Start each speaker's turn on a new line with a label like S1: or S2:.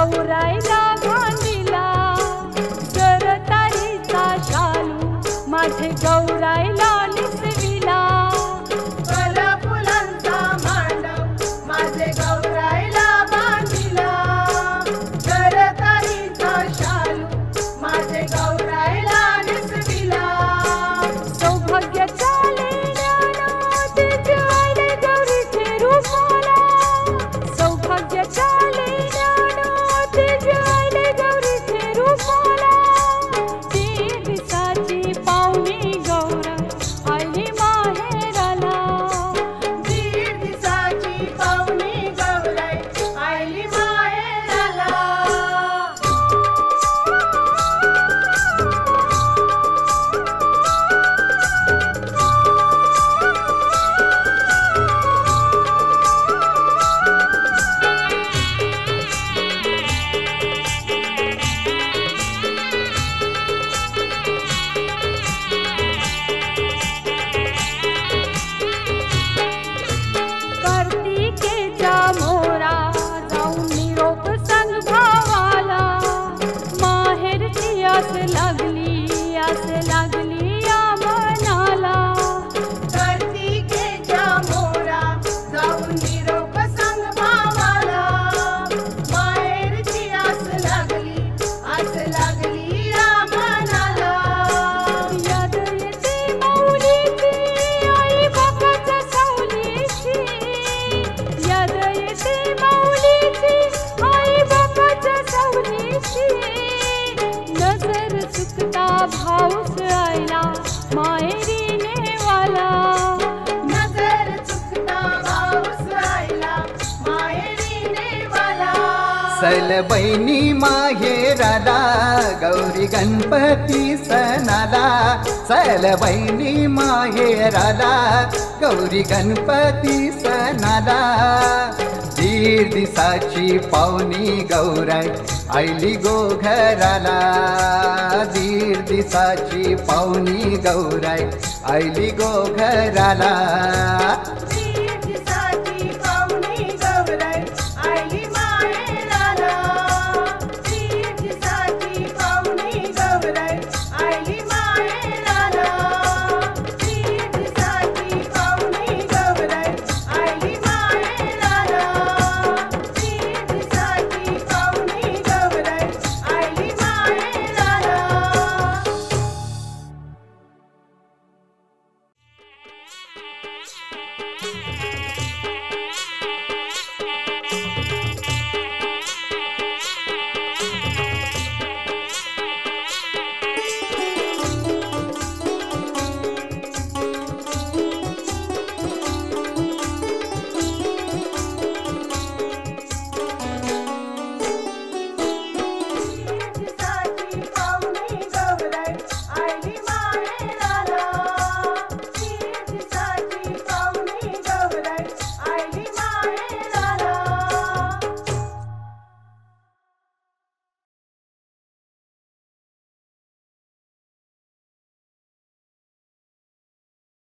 S1: गौराईला बांधिला सरतारीचा शालू माझे गौराईला निसविला
S2: फुलांचा मांडव माझे गौराईला बांधिला सरतारीचा शालू माझे गौराईला निसविला
S1: सौभाग्याच्या लेण्यानं तिचे आले गौरीचे रूपाला सौभाग्याच्या लेण्यानं तिचे आले गौरीचे रूपाला तीन दिवसाची पाहुणी गौरा आली माहेराला
S2: दीड दिवसाची पाहुणी गौराई आली माहेराला
S1: कार्तिकेच्या मोरा जाऊन निरोप सांग भावाला माहेरची आस लागली या मनाला
S2: कार्तिकेच्या मोरा जाऊन निरोप सांग भावाला माहेरची आस लागली या मनाला
S1: याद येते माऊलीची आई बापाच्या सावलीची याद येते माऊलीची आई बापाच्या सावलीची नजर चुकता भाऊस आईला माहेरी नेवाला
S2: नजर चुकता भाऊस आईला माहेरी नेवाला
S3: सल बहिणी माहेराला गौरी गणपती सणाला सल बहिणी माहेराला गौरी गणपती सणाला दीड दिवसाची पाहुणी गौराई आईली गो घराला दीड दिवसाची पाहुणी गौराई आईली गो घराला